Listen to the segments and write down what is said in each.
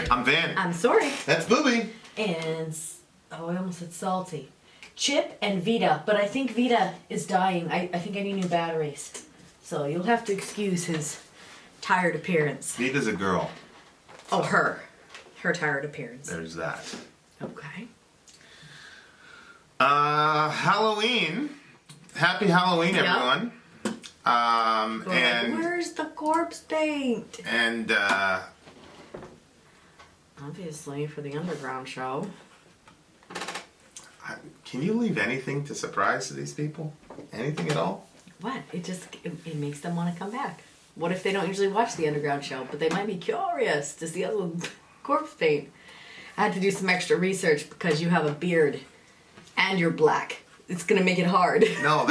I'm Vin. I'm Sori. That's Booby. And, oh, I almost said salty. Chip and Vita, but I think Vita is dying. I think I need new batteries. So you'll have to excuse his tired appearance. Vita's a girl. Oh, her. Her tired appearance. There's that. Okay. Halloween. Happy Halloween, Yep. everyone. And where's the corpse paint? and Obviously, for the underground show. can you leave anything to surprise to these people? Anything at all? What? It makes them want to come back. What if they don't usually watch the underground show, but they might be curious to see us with corpse paint? I had to do some extra research because you have a beard and you're black. It's gonna make it hard. No,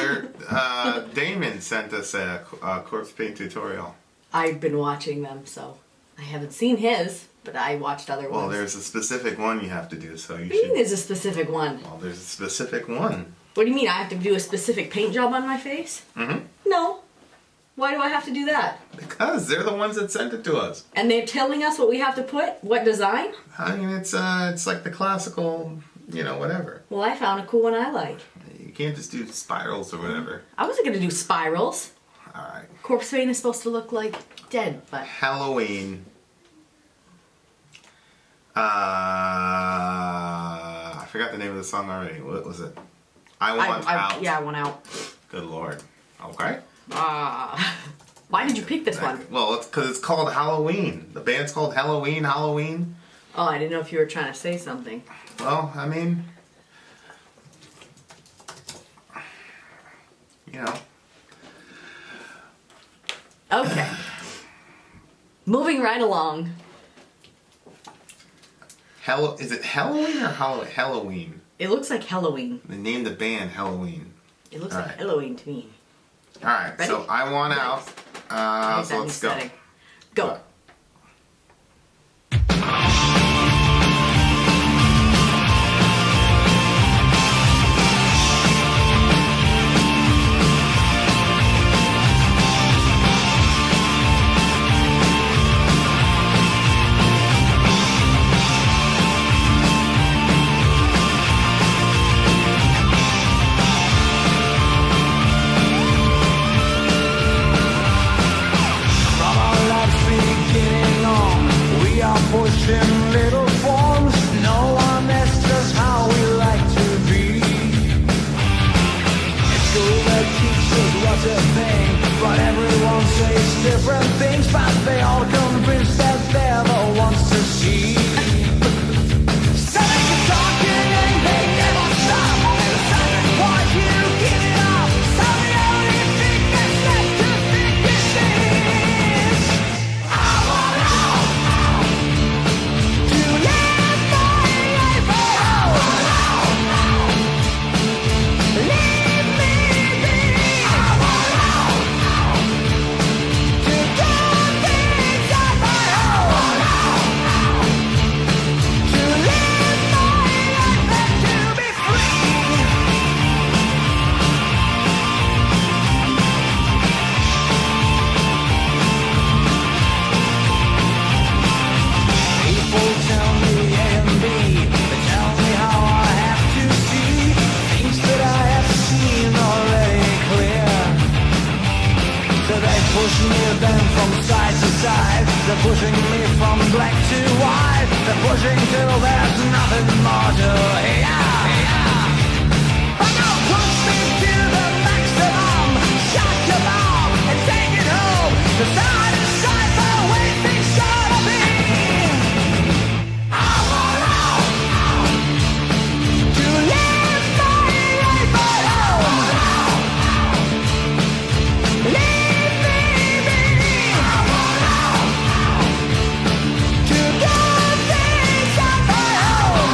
Damon sent us a corpse paint tutorial. I've been watching them, so I haven't seen his, but I watched other ones. Well, there's a specific one you have to do, so you What do you should. mean there's a specific one? Well, there's a specific one. What do you mean I have to do a specific paint job on my face? Mm-hmm. No. Why do I have to do that? Because they're the ones that sent it to us. And they're telling us what we have to put? What design? I mean, it's like the classical, whatever. Well, I found a cool one I like. You can't just do spirals or whatever. I wasn't gonna do spirals. All right. Corpse paint is supposed to look like dead, but Halloween. I forgot the name of the song already. What was it? I Want Out. Yeah, I want out. Good Lord. Okay. Why did you pick this one? Well, it's because it's called Halloween. The band's called Halloween. Oh, I didn't know if you were trying to say something. Well, I mean, Okay. Moving right along. Is it Halloween or Halloween? It looks like Halloween. They named the band Halloween. It looks All like right. Halloween to me. All right, Ready? so I Want Out. So let's go. Go. Pushing little forms, no one is just how we like to be. It's school that teaches what's a thing, but everyone says different things, but they all convinced that they're the ones to see. So they keep talking and they never stop, and the second part you give it up. So the only thing that's left to think is this: I want out. Pushing me then from side to side. They're pushing me from black to white. They're pushing till there's nothing more to hear. But now push me to the maximum. Shut your mouth and take it home. The side is side the way things gotta be. I want out to live my life alone. To do things on my own.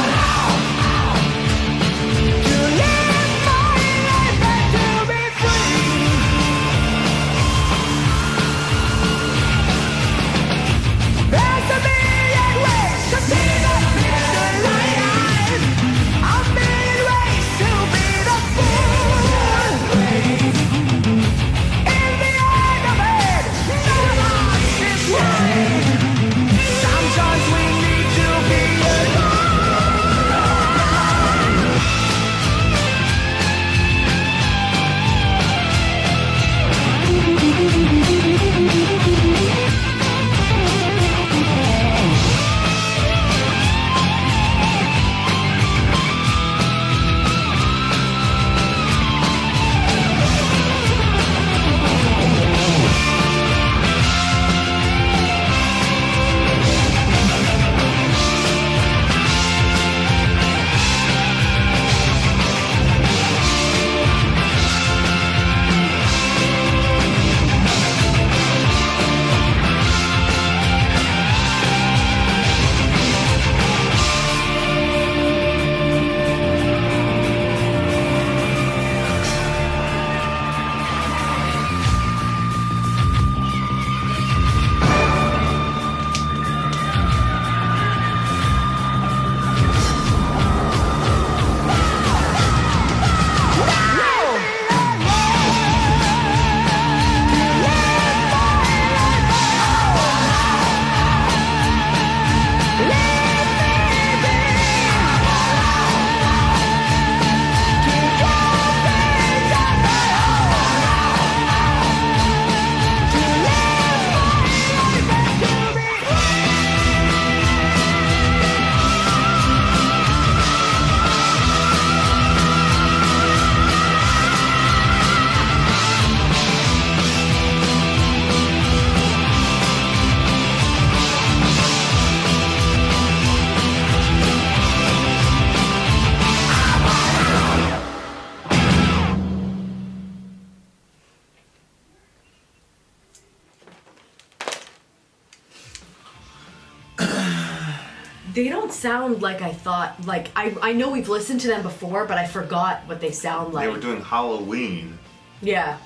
They don't sound like I thought. Like, I know we've listened to them before, but I forgot what they sound like. They were doing Halloween, Yeah.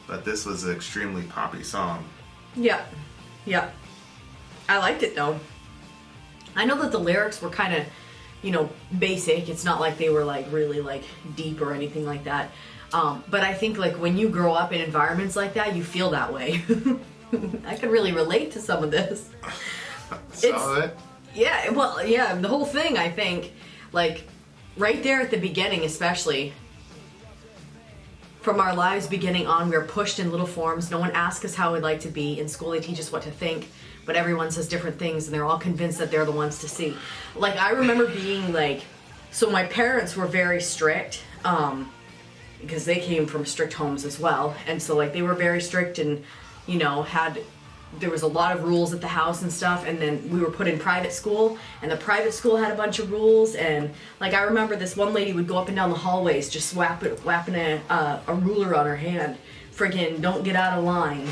but this was an extremely poppy song. Yeah. Yeah. I liked it though. I know that the lyrics were kind of, you know, basic. It's not like they were like really like deep or anything like that. But I think like when you grow up in environments like that, you feel that way. I could really relate to some of this. Some of it? Yeah, well, yeah, the whole thing, I think, like, right there at the beginning especially, from our lives beginning on, we are pushed in little forms. No one asks us how we'd like to be. In school, they teach us what to think, but everyone says different things, and they're all convinced that they're the ones to see. Like, I remember being, like, so my parents were very strict, because they came from strict homes as well, and so, like, they were very strict and, you know, there was a lot of rules at the house and stuff, and then we were put in private school, and the private school had a bunch of rules, and like I remember this one lady would go up and down the hallways just whapping a ruler on her hand, friggin' don't get out of line.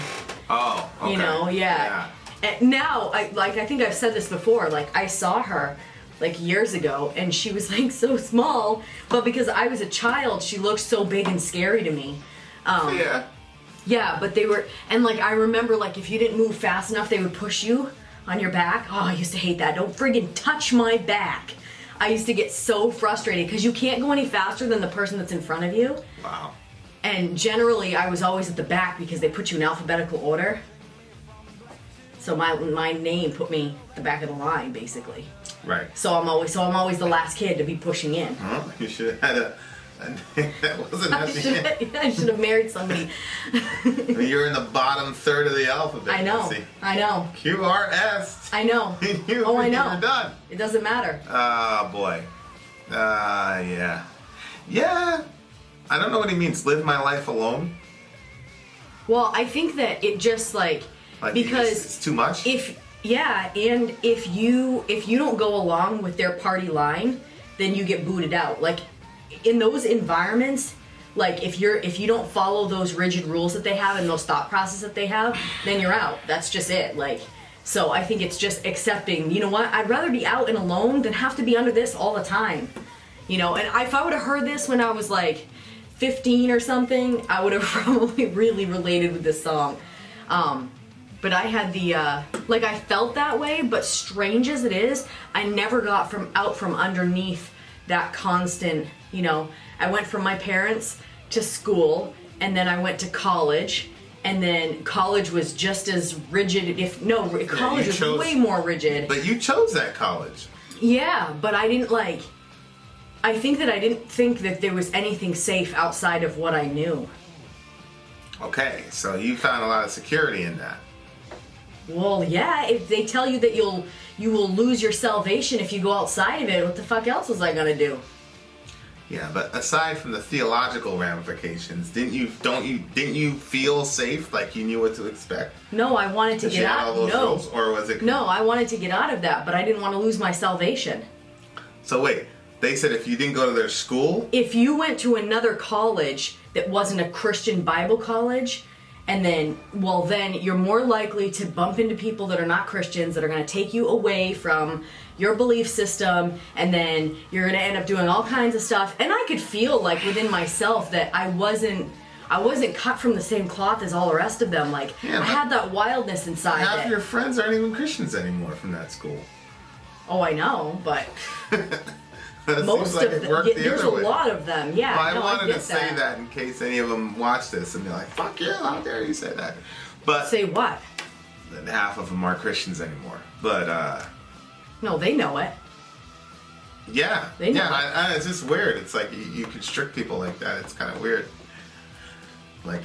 Oh, okay. You know, yeah. And now, I think I've said this before, like I saw her like years ago, and she was like so small, but because I was a child, she looked so big and scary to me. Yeah. Yeah, but they were, and like I remember, like if you didn't move fast enough, they would push you on your back. Oh, I used to hate that. Don't friggin' touch my back. I used to get so frustrated because you can't go any faster than the person that's in front of you. Wow. And generally, I was always at the back because they put you in alphabetical order. So my name put me at the back of the line, basically. Right. So I'm always the last kid to be pushing in. Huh? You should have had a name that wasn't at the end. I should have married somebody. I mean, you're in the bottom third of the alphabet. I know. See? I know. QRS. I know. You, Oh, I know. You're done. It doesn't matter. Oh, boy. Yeah. Yeah. I don't know what he means. Live my life alone. Well, I think that it just like because it's too much. If you don't go along with their party line, then you get booted out. Like in those environments, like if you don't follow those rigid rules that they have and those thought processes that they have, then you're out. That's just it. Like, so I think it's just accepting, you know what, I'd rather be out and alone than have to be under this all the time. You know, and if I would have heard this when I was like 15 or something, I would have probably really related with this song. But I had the, I felt that way, but strange as it is, I never got out from underneath that constant, you know, I went from my parents to school, and then I went to college, and then college was just as rigid, college was way more rigid. But you chose that college. Yeah, but I didn't I think that there was anything safe outside of what I knew. Okay, so you found a lot of security in that. Well, yeah, if they tell you that you will lose your salvation if you go outside of it, what the fuck else was I gonna do? Yeah, but aside from the theological ramifications, didn't you feel safe, like you knew what to expect? No, I wanted to get out. Rules, or was it? No, I wanted to get out of that, but I didn't want to lose my salvation. So wait, they said if you didn't go to their school, if you went to another college that wasn't a Christian Bible college, and then you're more likely to bump into people that are not Christians that are going to take you away from your belief system, and then you're going to end up doing all kinds of stuff. And I could feel like within myself that I wasn't cut from the same cloth as all the rest of them. Like, I had that wildness inside. Half your friends aren't even Christians anymore from that school. Oh, I know, but most of them. There's a lot of them. Yeah, well, I wanted get to say that in case any of them watch this and be like, "Fuck you! How dare you say that?" But say what? Then half of them aren't Christians anymore. But no, they know it. Yeah, they know it. It's just weird. It's like you constrict people like that. It's kind of weird. Like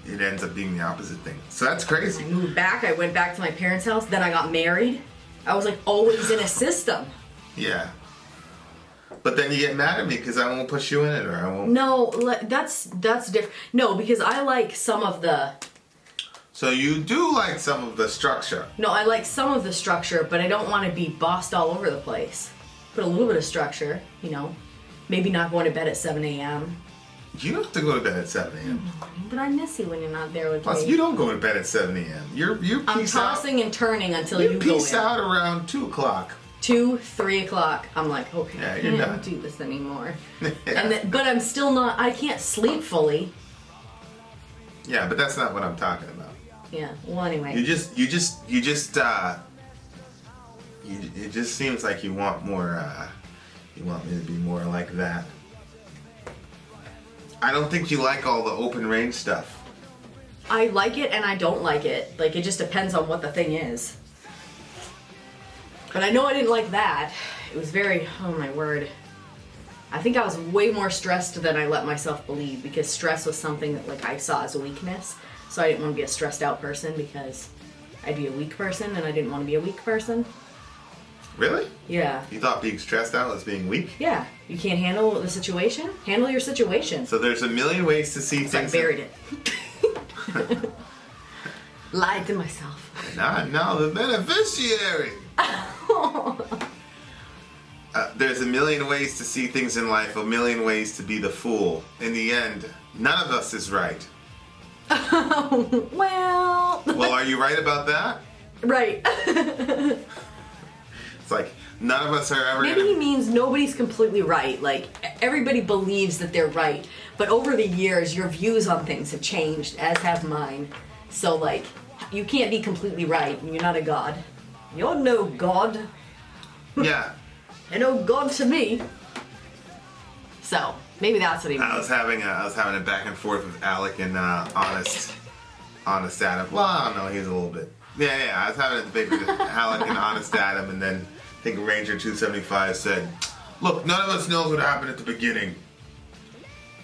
it ends up being the opposite thing. So that's crazy. I moved back. I went back to my parents' house. Then I got married. I was like always in a system. Yeah. But then you get mad at me because I won't push you in it, or I won't. No, that's different. No, because I like some of the. So you do like some of the structure. No, I like some of the structure, but I don't want to be bossed all over the place. Put a little bit of structure, you know. Maybe not going to bed at 7 a.m. You don't have to go to bed at 7 a.m. But I miss you when you're not there with Plus, me. you don't go to bed at 7 a.m. You I'm peace out. tossing and turning until you go peace in. out around 2 o'clock. 2, 3 o'clock. I'm like, okay, Yeah, I you're done. can't do this anymore. Yeah. But I'm still not. I can't sleep fully. Yeah, but that's not what I'm talking about. Yeah. Well, anyway. It just seems like you want more. You want me to be more like that. I don't think you like all the open range stuff. I like it and I don't like it. Like, it just depends on what the thing is. But I know I didn't like that. It was very, oh my word. I think I was way more stressed than I let myself believe, because stress was something that, like, I saw as a weakness. So I didn't want to be a stressed out person, because I'd be a weak person and I didn't want to be a weak person. Really? Yeah. You thought being stressed out was being weak? Yeah. You can't handle the situation? Handle your situation. So there's a million ways to see So I things. buried it. Lied to myself. And I'm now the beneficiary. There's a million ways to see things in life, a million ways to be the fool. In the end, none of us is right. Well, Well, are you right about that? right. It's like none of us are ever Maybe he gonna... means nobody's completely right. Like, everybody believes that they're right. But over the years, your views on things have changed, as have mine. So, like, you can't be completely right. You're not a god. You're no god. Yeah. You're no god to me. So, maybe that's what he means. I was having a back and forth with Alec and honest Adam. Well, I don't know, he's a little bit. Yeah. I was having a debate with Alec and honest Adam, and then I think Ranger 275 said, "Look, none of us knows what happened at the beginning,"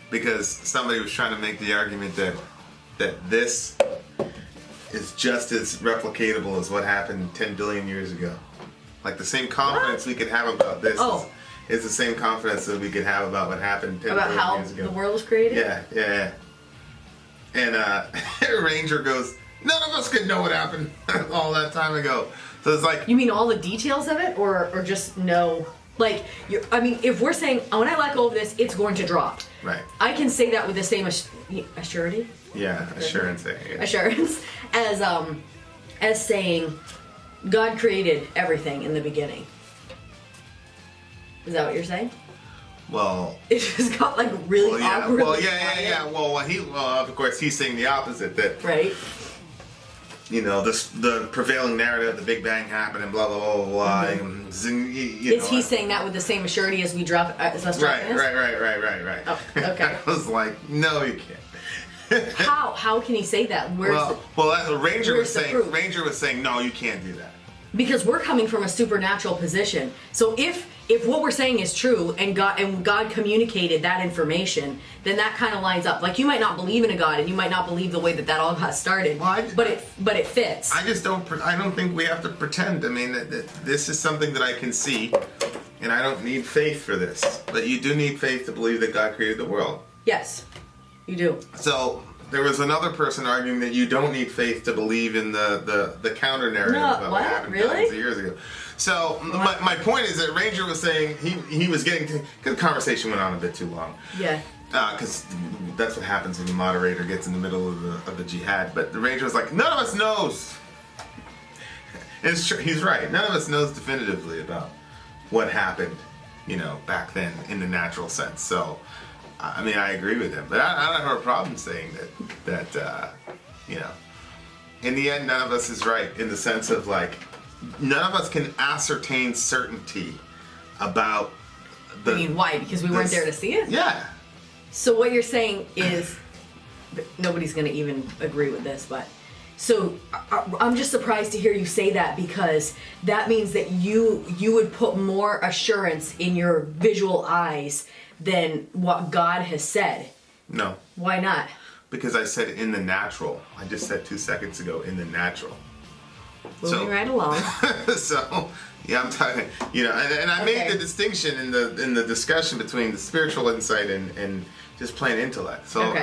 because somebody was trying to make the argument that this is just as replicatable as what happened 10 billion years ago. Like, the same confidence we could have about this is the same confidence that we could have about what happened 10 About billion how years ago. the world was created? Yeah. And Ranger goes, "None of us could know what happened all that time ago." So it's like... You mean all the details of it, or just know? Like, if we're saying, when I let go of this, it's going to drop. Right. I can say that with the same assurity? Yeah, assurance. Yeah. Assurance. As saying, God created everything in the beginning. Is that what you're saying? Well... It just got, like, really awkward. Well, yeah. Well, of course, he's saying the opposite, that... Right. You know, the prevailing narrative, the Big Bang happened and blah, blah, blah, blah, and Is he saying that with the same assurity as us dropping this? Right. Oh, okay. I was like, no, you can't. How can he say that? Ranger where's the proof? Ranger was saying, no, you can't do that. Because we're coming from a supernatural position. So if what we're saying is true and God communicated that information, then that kind of lines up. Like, you might not believe in a God, and you might not believe the way that all got started, but it fits. I don't think we have to pretend. I mean, that this is something that I can see, and I don't need faith for this. But you do need faith to believe that God created the world. Yes, you do. So there was another person arguing that you don't need faith to believe in the counter narrative of what happened thousands of years ago. So my point is that Ranger was saying he was getting to, because the conversation went on a bit too long. Yeah. Because that's what happens when the moderator gets in the middle of the jihad. But the Ranger was like, none of us knows. And it's true, he's right. None of us knows definitively about what happened, back then in the natural sense. So, I mean, I agree with him. But I don't have a problem saying that in the end, none of us is right, in the sense of, like, none of us can ascertain certainty about the... I mean, why? Because we weren't there to see it? Yeah. So what you're saying is, nobody's going to even agree with this, but... So I'm just surprised to hear you say that, because that means that you would put more assurance in your visual eyes than what God has said. No. Why not? Because I said in the natural. I just said 2 seconds ago, in the natural. Moving right along. So, yeah, I'm talking, and I made the distinction in the discussion between the spiritual insight and just plain intellect. So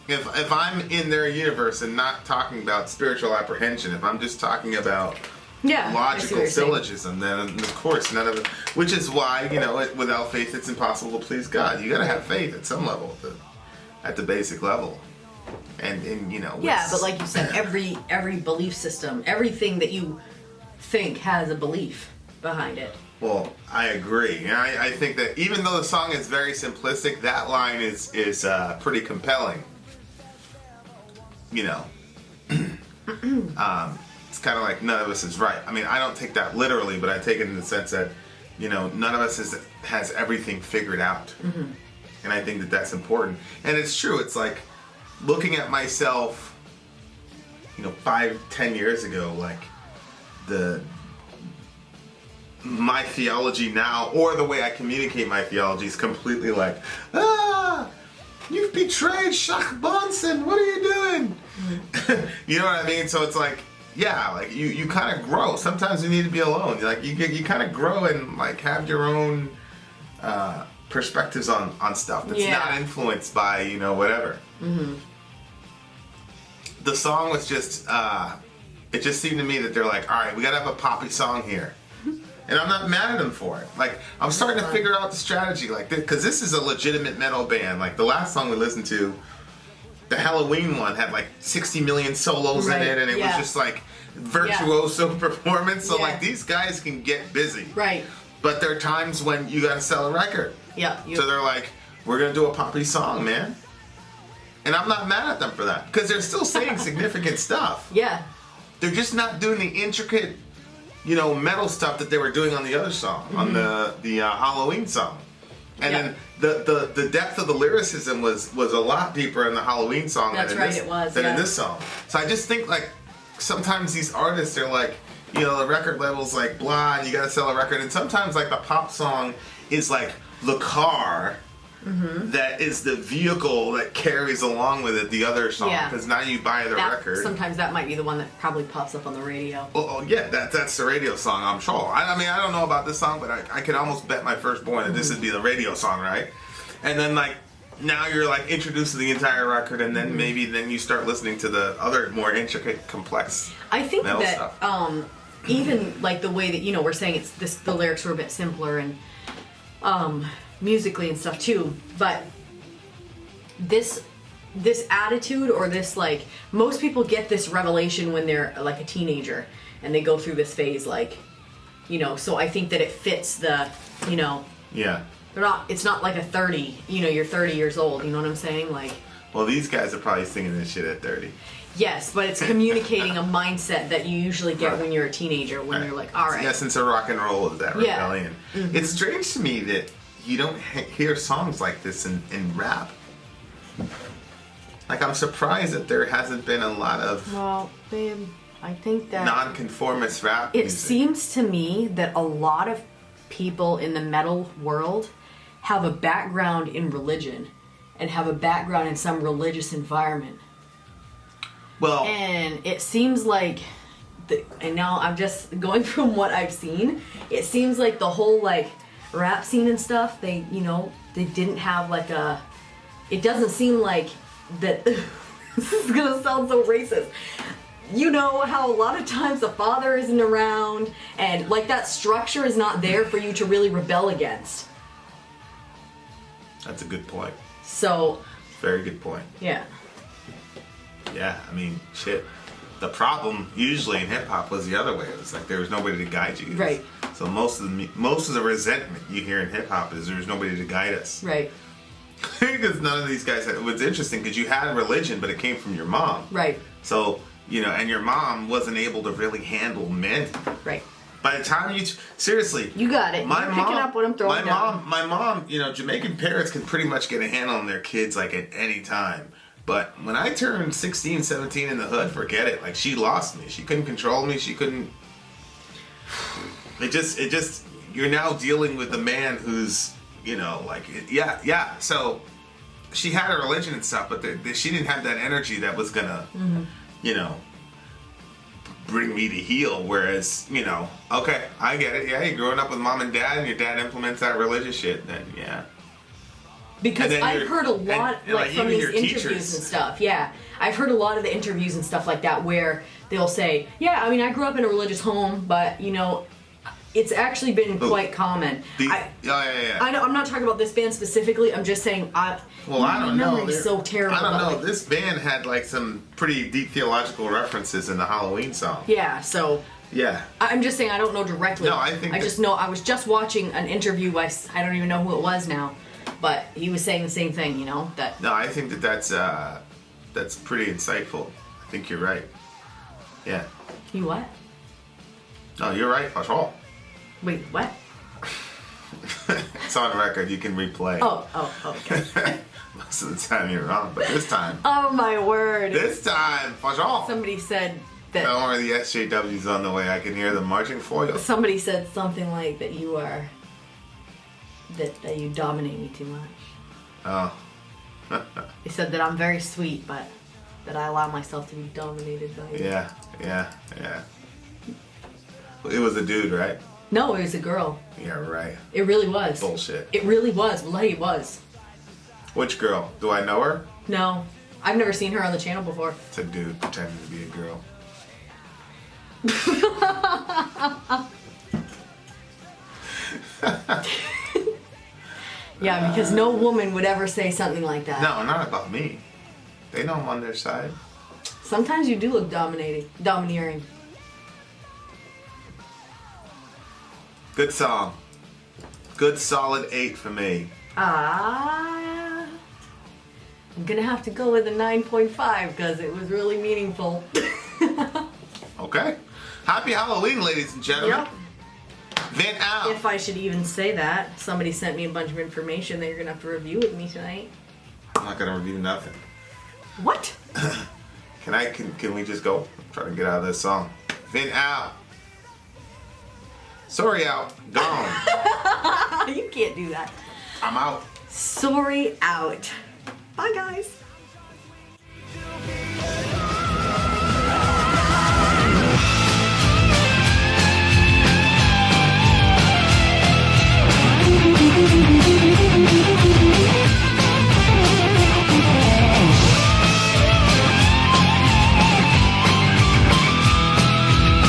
if I'm in their universe and not talking about spiritual apprehension, if I'm just talking about logical syllogism, then of course none of it, which is why, without faith it's impossible to please God. You gotta have faith at some level at the basic level. And you know. Yeah, but like you said, every belief system, everything that you think has a belief behind it. Well, I agree. And I think that even though the song is very simplistic, that line is pretty compelling. You know. It's kind of like none of us is right. I mean, I don't take that literally, but I take it in the sense that, you know, none of us has everything figured out. Mm-hmm. And I think that that's important. And it's true. It's like looking at myself, you know, 5-10 years ago, like my theology now, or the way I communicate my theology is completely like, you've betrayed Shaq Bonson. What are you doing? Mm-hmm. You know what I mean? So it's like, yeah, like you kind of grow. Sometimes you need to be alone. Like you kind of grow and like have your own perspectives on stuff that's not influenced by, you know, whatever. Mm-hmm. The song was just, it just seemed to me that they're like, all right, we gotta have a poppy song here. And I'm not mad at them for it. Like, I'm starting to figure out the strategy, like, because this is a legitimate metal band. Like, the last song we listened to, the Helloween one, had like 60 million solos in it, and it was just like virtuoso performance. So, like, these guys can get busy. Right. But there are times when you gotta sell a record. Yeah. So they're like, we're gonna do a poppy song, man. And I'm not mad at them for that, because they're still saying significant stuff. Yeah. They're just not doing the intricate, you know, metal stuff that they were doing on the other song, on the Halloween song. And then the depth of the lyricism was a lot deeper in the Halloween song than in this song. So I just think, like, sometimes these artists are like, you know, the record label's like, blah, and you gotta sell a record. And sometimes, like, the pop song is like the car that is the vehicle that carries along with it the other song. Because now you buy the record. Sometimes that might be the one that probably pops up on the radio. Oh yeah, that's the radio song, I'm sure. I mean, I don't know about this song, but I can almost bet my firstborn that this would be the radio song, right? And then, like, now you're, like, introduced to the entire record, and then maybe then you start listening to the other more intricate, complex I think metal that stuff. Even, like, the way that, you know, we're saying the lyrics were a bit simpler and musically and stuff too, but this attitude, or this, like, most people get this revelation when they're like a teenager and they go through this phase, like, you know, so I think that it fits the, you know, it's not like a 30, you know, you're 30 years old, you know what I'm saying? Like, well, these guys are probably singing this shit at 30. Yes, but it's communicating a mindset that you usually get when you're a teenager, when you're like, all right. The essence of rock and roll is that rebellion. Mm-hmm. It's strange to me that you don't hear songs like this in rap. Like, I'm surprised that there hasn't been a lot of babe, I think that nonconformist rap it music. Seems to me that a lot of people in the metal world have a background in religion and have a background in some religious environment. Well, and it seems like, and now I'm just going from what I've seen, it seems like the whole, like, rap scene and stuff, they didn't have, like, it doesn't seem like that. This is gonna sound so racist. You know how a lot of times the father isn't around, and, like, that structure is not there for you to really rebel against. That's a good point. So, very good point. Yeah. Yeah, I mean, shit. The problem usually in hip hop was the other way. It was like there was nobody to guide you. Right. So most of the resentment you hear in hip hop is there's nobody to guide us. Right. Because none of these guys had. It was interesting because you had religion, but it came from your mom. Right. So, you know, and your mom wasn't able to really handle men. Right. By the time seriously, you got it. You're picking up what I'm throwing down. My mom, you know, Jamaican parents can pretty much get a handle on their kids, like, at any time. But when I turned 16, 17 in the hood, forget it. Like, she lost me. She couldn't control me. She couldn't. It just. You're now dealing with a man who's, you know, like, yeah. So she had a religion and stuff, but she didn't have that energy that was gonna, you know, bring me to heel. Whereas, you know, okay, I get it. Yeah, you're growing up with mom and dad, and your dad implements that religious shit. Then yeah. Because I've heard a lot, like, from these interviews teachers and stuff. Yeah, I've heard a lot of the interviews and stuff like that where they'll say, yeah, I mean, I grew up in a religious home, but, you know, It's actually been quite common. Yeah. I know, I'm not talking about this band specifically. I'm just saying I don't know. Memory's so terrible. I don't know. Like, This band had like some pretty deep theological references in the Halloween song. yeah, so Yeah. I'm just saying I don't know directly. No, I think I just know I was just watching an interview. I don't even know who it was now, but he was saying the same thing. You know that. No, I think that's pretty insightful. I think you're right. Yeah. You what? No, you're right, for sure. Wait, what? It's on record. You can replay. Oh, okay. Most of the time you're wrong, but this time. Oh my word! This time, for sure. Somebody said that. Don't worry, the SJW's on the way. I can hear them marching for you. Somebody said something like that you are. That you dominate me too much. Oh. They said that I'm very sweet, but that I allow myself to be dominated by you. Yeah. It was a dude, right? No, it was a girl. Yeah, right. It really was. Bullshit. It really was. Wallahi, it was. Which girl? Do I know her? No, I've never seen her on the channel before. It's a dude pretending to be a girl. Yeah, because no woman would ever say something like that. No, not about me. They know I'm on their side. Sometimes you do look domineering. Good song. Good solid 8 for me. I'm gonna have to go with a 9.5 because it was really meaningful. Okay. Happy Halloween, ladies and gentlemen. Yep. Vin out. If I should even say that. Somebody sent me a bunch of information that you're gonna have to review with me tonight. I'm not gonna review nothing. What? Can we just go? I'm trying to get out of this song. Vin out. Sori out. Gone. You can't do that. I'm out. Sorry out. Bye, guys.